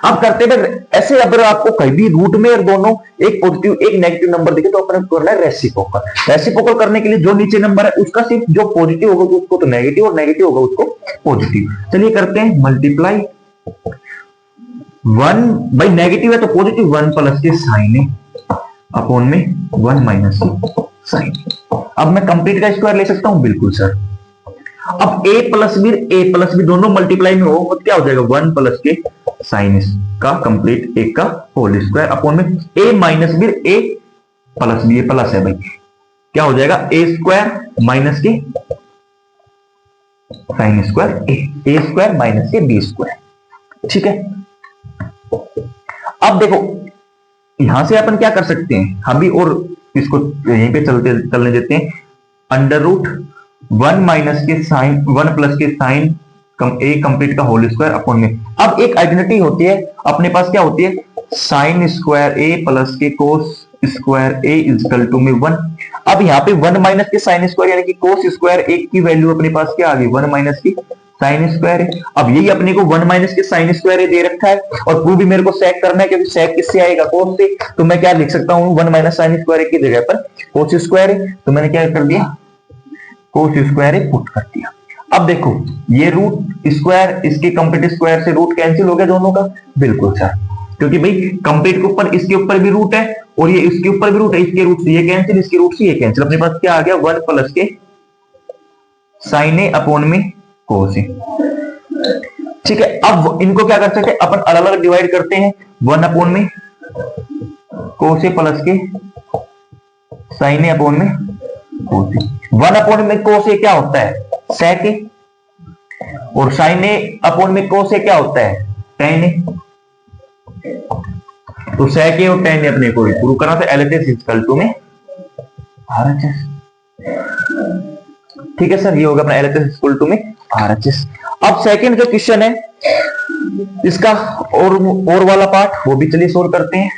अब करते हैं ऐसे, अगर आपको कहीं भी रूट में और दोनों एक पॉजिटिव एक नेगेटिव नंबर दिखे तो अपन करना है रेसिप्रोकल। रेसिप्रोकल करने के लिए जो नीचे नंबर है उसका सिर्फ जो पॉजिटिव होगा उसको तो नेगेटिव और नेगेटिव होगा उसको पॉजिटिव। चलिए करते हैं मल्टीप्लाई 1 भाई नेगेटिव है तो पॉजिटिव 1 प्लस के साइन ए अपॉन में 1 माइनस के साइन। अब मैं कंप्लीट का स्क्वायर ले सकता हूं, बिल्कुल सर। अब a प्लस बी दोनों मल्टीप्लाई में हो तो क्या हो जाएगा 1 प्लस के साइन का कंप्लीट एक का होल स्क्वायर अपॉन में a minus B a plus B, plus है भाई, क्या हो जाएगा a स्क्वायर माइनस के sine square a square minus के b स्क्वायर। ठीक है, अब देखो यहां से अपन क्या कर सकते हैं, हम भी और इसको यहीं पे चलने देते हैं। अंडर रूट 1 माइनस के साइन 1 प्लस के साइन ए कंप्लीट का होल स्क्वायर अपॉन में। अब एक आइडेंटिटी होती है अपने पास, क्या होती है, साइन स्क्वायर ए प्लस के cos square A equal to में 1। अब यहाँ पे 1 माइनस के साइन स्क्वायर यानी कि कोस स्क्वायर ए की वैल्यू अपने पास क्या आ गई, 1 माइनस की साइन स्क्वायर है। अब यही अपने को 1 माइनस के साइन स्क्वायर दे रखा है और प्रूव भी मेरे को सेक करना है, क्योंकि सेक किससे आएगा, कोस से। तो मैं क्या लिख सकता हूं, 1 माइनस साइन स्क्वायर की जगह पर कोस स्क्वायर है, तो मैंने क्या कर दिया, कोस स्क्वायर पुट कर दिया। अब देखो ये रूट स्क्वायर इसके कंप्लीट स्क्वायर से रूट कैंसिल हो गया दोनों का, बिल्कुल सर, क्योंकि भाई कंप्लीट के ऊपर इसके ऊपर भी रूट है और ये इसके ऊपर भी रूट है, इसके रूट से ये कैंसिल, इसके रूट से ये कैंसिल, अपने पास क्या आ गया, 1 प्लस के साइन ए अपॉन में कोस ए। ठीक है, अब इनको क्या कर सकते हैं अपन, अलग अलग डिवाइड करते हैं, 1 अपॉन में कोस ए प्लस के साइन ए अपॉन में कोस ए। 1 अपॉन में कोस ए क्या होता है, सेक ए, और साइन ए अपॉन में कोस ए क्या होता है, टेन ए। तो सेक ए और टेन ए अपने को प्रूव करना था, एलएचएस इक्वल टू में आरएचएस। ठीक है सर, ये होगा अपना एलएचएस इक्वल टू में आरएचएस। अब सेकंड जो क्वेश्चन है इसका और वाला पार्ट वो भी चलिए सोल्व करते हैं।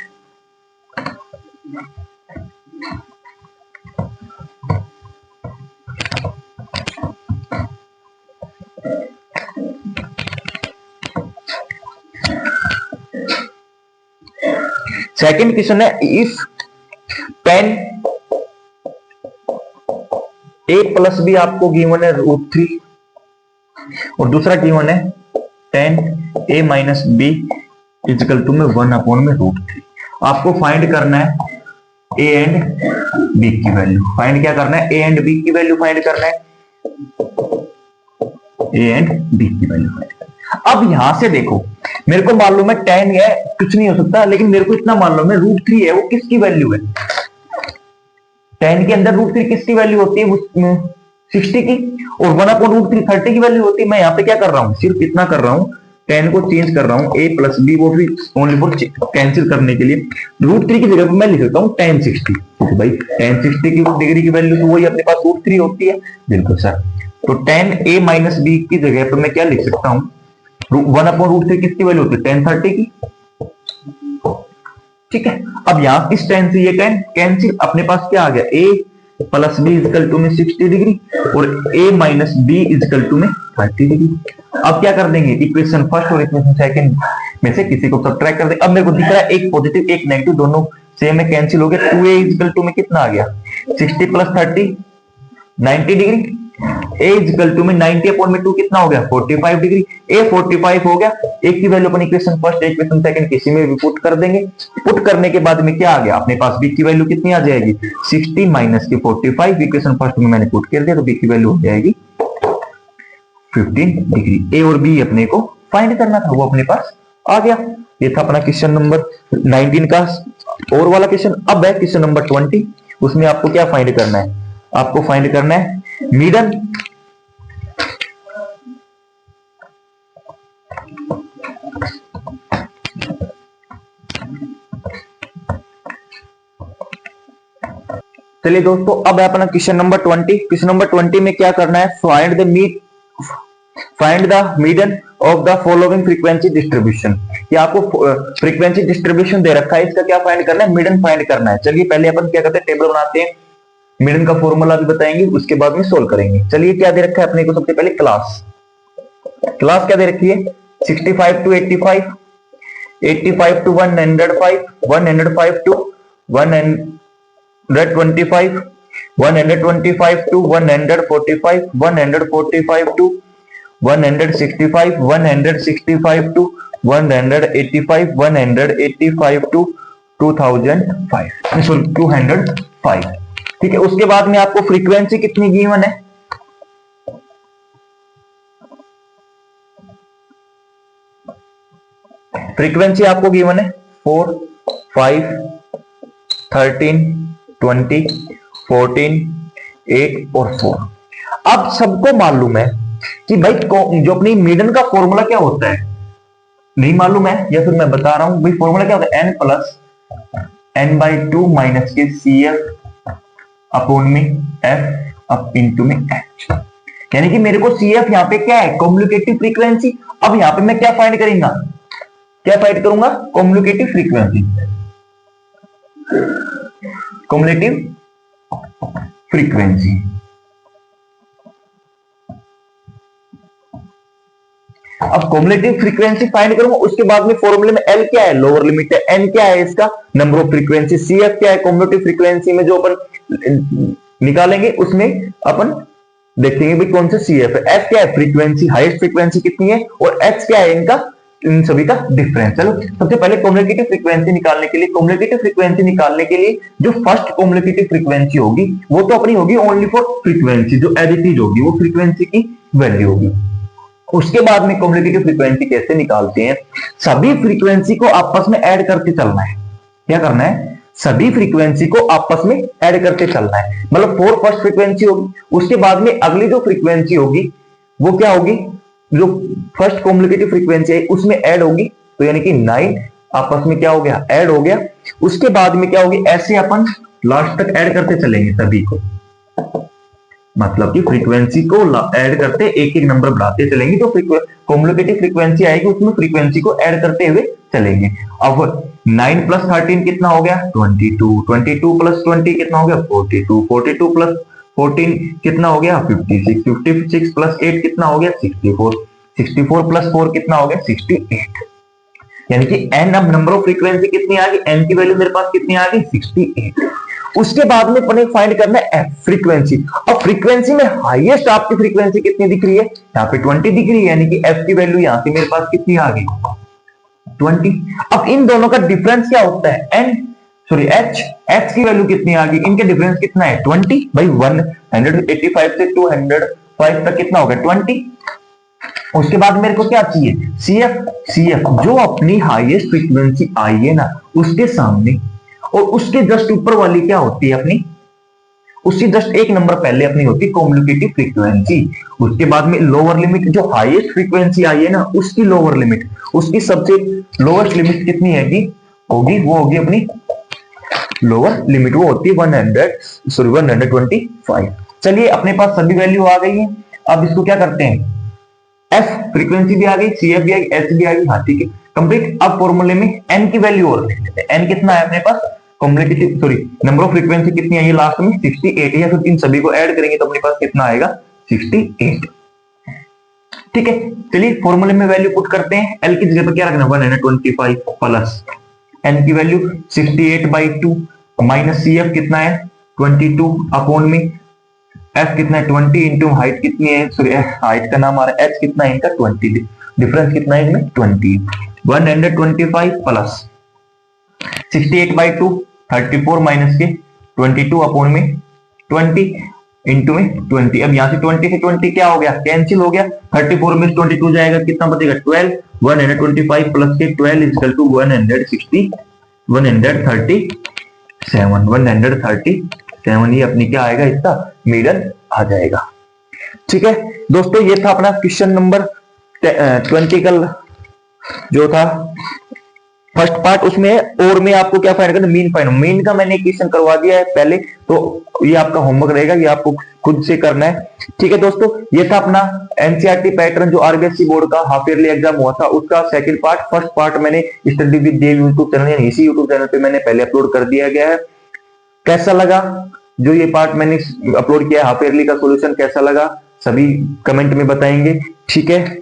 सेकंड क्वेश्चन है, if tan a plus B आपको गिवन है √3 और दूसरा गिवन है tan a minus B equal to में 1 अपॉन में √3। आपको फाइंड करना है a एंड b की वैल्यू, फाइंड क्या करना है, a एंड b की वैल्यू फाइंड करना है, a एंड b की वैल्यू फाइंड करना है। अब यहां से देखो मेरे को मालूम है tan है कुछ नहीं हो सकता, लेकिन मेरे को इतना मालूम है √3 है, वो किसकी वैल्यू है, tan के अंदर √3 किसकी वैल्यू होती है, 60 की, और 1 अपॉन √3 30 की वैल्यू होती है। मैं यहाँ पे क्या कर रहा हूँ, सिर्फ इतना कर रहा हूँ, tan को चेंज कर रहा हूँ, a प्लस बी, वो भी ओनली फॉर कैंसिल करने के लिए। √3 की जगह पर मैं लिख सकता हूँ tan 60, क्योंकि भाई tan 60 की डिग्री की वैल्यू तो वही अपने पास √3 होती है, बिल्कुल सर। तो tan a माइनस बी की जगह पर मैं क्या लिख सकता हूँ, 1 अपॉन √3 किसकी वैल्यू होती है, tan 30 की। ठीक है, अब यहां इस tan से ये tan कैंसिल, अपने पास क्या आ गया, a plus B equal to में 60 डिग्री और a minus B equal to में 30 डिग्री। अब क्या कर देंगे, इक्वेशन फर्स्ट और इक्वेशन सेकंड में से किसी को सब्ट्रैक्ट कर देंगे। अब मेरे को दिख रहा है एक पॉजिटिव एक नेगेटिव, दोनों सेम में कैंसिल हो गया। 2a इजकल टू में कितना आ गया, 60 प्लस 30 90 डिग्री, a इक्वल टू में 90 अपॉन में 2 कितना हो गया, 45 डिग्री। a 45 हो गया, एक की वैल्यू अपन इक्वेशन फर्स्ट इक्वेशन सेकंड किसी में भी पुट कर देंगे। पुट करने के बाद में क्या आ गया, अपने पास b की वैल्यू कितनी आ जाएगी, 60 माइनस के 45, इक्वेशन फर्स्ट में मैंने पुट कर दिया, तो b की वैल्यू हो जाएगी 15 डिग्री। a और b अपने को फाइंड करना था, वो अपने पास आ गया। ये था अपना क्वेश्चन नंबर 19 का और वाला क्वेश्चन। अब है क्वेश्चन नंबर 20, उसमें आपको क्या फाइंड करना है, आपको फाइंड करना है मीडन चलिए दोस्तों, अब है अपना क्वेश्चन नंबर 20। क्वेश्चन नंबर 20 में क्या करना है, find the median of the following frequency distribution. ये आपको फ्रीक्वेंसी डिस्ट्रीब्यूशन दे रखा है, इसका क्या फाइंड करना है, मीडियन फाइंड करना है। चलिए पहले अपन क्या करते हैं, टेबल बनाते हैं, मीडियन का फॉर्मूला भी बताएंगे, उसके बाद में सोल्व करेंगे। चलिए क्या दे रखा है अपने को, सबसे पहले क्लास क्या दे रखी है, 65 to 85, 85 to 105, 105 to 125, 125 to 145, 145 to 165, 165 to 185, 185 to 205। ठीक है, उसके बाद में आपको फ्रीक्वेंसी कितनी गिवन है, फ्रीक्वेंसी आपको गिवन है 4, 5, 13, 20, 14, 8 और 4। अब सबको मालूम है कि भाई जो अपनी मीडियन का फॉर्मूला क्या होता है, नहीं मालूम है या फिर मैं बता रहा हूं भाई, फॉर्मूला क्या होता है, n प्लस n/2 माइनस के CF अपॉन में F अप इंटू में H। यानी कि मेरे को CF यहाँ पे क्या है, कम्युनिकेटिव फ्रीक्वेंसी। अब यहाँ पे मैं क्या फाइंड करूंगा, क्या फाइंड करूंगा, कम्युनिकेटिव फ्रीक्वेंसी, कम्युनिकेटिव फ्रीक्वेंसी। अब कम्युलेटिव फ्रीक्वेंसी फाइंड करूंगा, उसके बाद में फॉर्मूले में L क्या है, लोअर लिमिट है, N क्या है इसका नंबर ऑफ फ्रीक्वेंसी, CF क्या है कम्युलेटिव फ्रीक्वेंसी में जो अपन निकालेंगे उसमें अपन देखेंगे भी कौन सा CF है, F क्या है फ्रीक्वेंसी, हाईएस्ट फ्रीक्वेंसी कितनी है, और H क्या है इनका, इन सभी का डिफरेंस। चलो सबसे पहले कम्युलेटिव फ्रीक्वेंसी निकालने के लिए, कम्युलेटिव फ्रीक्वेंसी निकालने के लिए जो फर्स्ट कम्युलेटिव फ्रीक्वेंसी होगी वो तो अपनी होगी ओनली फॉर फ्रीक्वेंसी, जो एडिटिव होगी वो फ्रीक्वेंसी की वैल्यू होगी। उसके बाद में कम्युलेटिव फ्रीक्वेंसी कैसे निकालते हैं, सभी फ्रीक्वेंसी को आपस में ऐड करके चलना है। क्या करना है, सभी फ्रीक्वेंसी को आपस में ऐड करके चलना है। मतलब 4 फर्स्ट फ्रीक्वेंसी होगी, उसके बाद में अगली जो फ्रीक्वेंसी होगी वो क्या होगी, जो फर्स्ट कम्युलेटिव फ्रीक्वेंसी है उसमें ऐड होगी, तो यानी कि 9 आपस में क्या हो गया, ऐड हो गया। उसके बाद में क्या होगी, ऐसे अपन लास्ट तक ऐड करते चलेंगे सभी को, मतलब कि फ्रीक्वेंसी को ऐड करते एक एक नंबर बढ़ाते चलेंगे, तो कम्युलेटिव फ्रीक्वेंसी आएगी उसमें फ्रीक्वेंसी को ऐड करते हुए चलेंगे। अब 9 + 13 कितना हो गया, 22, 22 + 20 कितना हो गया, 42, 42 + 14 कितना हो गया, 56, 56 + 8 कितना हो गया, 64, 64 + 4 कितना हो गया, 68। यानी कि n, अब नंबर ऑफ फ्रीक्वेंसी कितनी आ गई, n की वैल्यू मेरे पास कितनी आ गई, 68। उसके बाद में अपने फाइंड करना है f फ्रीक्वेंसी। अब फ्रीक्वेंसी में हाईएस्ट आपकी फ्रीक्वेंसी कितनी दिख रही है, यहाँ पे 20 दिख रही है, यानी कि f की वैल्यू यहाँ से मेरे पास कितनी आ गई, 20। अब इन दोनों का डिफरेंस क्या होता है, h की वैल्यू कितनी आ गई, इनके डिफरेंस कितना है, 20 भाई 185 से 205 तक कितना होगा, 20। उसके बाद मेरे को क्या चाहिए, CF जो अपनी हाईएस्ट फ्रीक्वेंसी आई है ना उसके सामने और उसके जस्ट ऊपर वाली क्या होती है अपनी, उसकी जस्ट एक नंबर पहले अपनी होती है कम्युलेटिव फ्रीक्वेंसी। उसके बाद में लोअर लिमिट, जो हाईएस्ट फ्रीक्वेंसी आई है ना उसकी लोअर लिमिट, उसकी सबसे लोएस्ट लिमिट कितनी है होगी, वो होगी अपनी लोअर लिमिट, वो होती है 125। चलिए अपने पास सभी वैल्यू आ गई है। अब इसको क्या करते हैं, F फ्रीक्वेंसी भी आ गई, CF भी आ गई, H भी आ गई, हाँ ठीक है कंप्लीट। अब फॉर्मूले में N की वैल्यू और लिख लेते हैं, N कितना है अपने पास, cumulative sorry number of frequency कितनी है ये लास्ट में 68 है, फिर इन सभी को ऐड करेंगे तो अपने पास कितना आएगा, 68। ठीक है चलिए फॉर्मूले में वैल्यू पुट करते हैं, L की जगह पर क्या रखना, 125 प्लस N की वैल्यू 68/2 माइनस CF कितना है 22 अपॉन में F कितना है 20 इंटू हाइट कितनी है, सॉरी हाइट का नाम आ रहा है, H कितना है इनका 20, डिफरेंस कितना है इनमें 20, 125 प्लस 68/2 34 माइनस के 22 अपॉन में 20 इंटू में 20। अब यहाँ से 20 से 20 क्या हो गया, कैंसिल हो गया, 34 में 22 जाएगा कितना बचेगा 12, 125 प्लस के 12 इक्वल टू 137, 137 ये अपनी क्या आएगा, इसका मीडन आ जाएगा। ठीक है दोस्तों ये था अपना क्वेश्चन नंबर 20 का जो था फर्स्ट पार्ट, उसमें और में आपको क्या फाइंड करना, मीन फाइंड। मीन का मैंने क्वेश्चन करवा दिया है पहले, तो ये आपका होमवर्क रहेगा, ये आपको खुद से करना है। ठीक है दोस्तों ये था अपना एनसीईआरटी पैटर्न जो आरबीएससी बोर्ड का हाफ ईयरली एग्जाम हुआ था उसका सेकंड पार्ट। फर्स्ट पार्ट मैंने study with Dev YouTube channel यानी इसी यूट्यूब चैनल पे मैंने पहले अपलोड कर दिया गया है। कैसा लगा जो ये पार्ट मैंने अपलोड किया हाफ ईयरली का सोल्यूशन कैसा लगा, सभी कमेंट में बताएंगे। ठीक है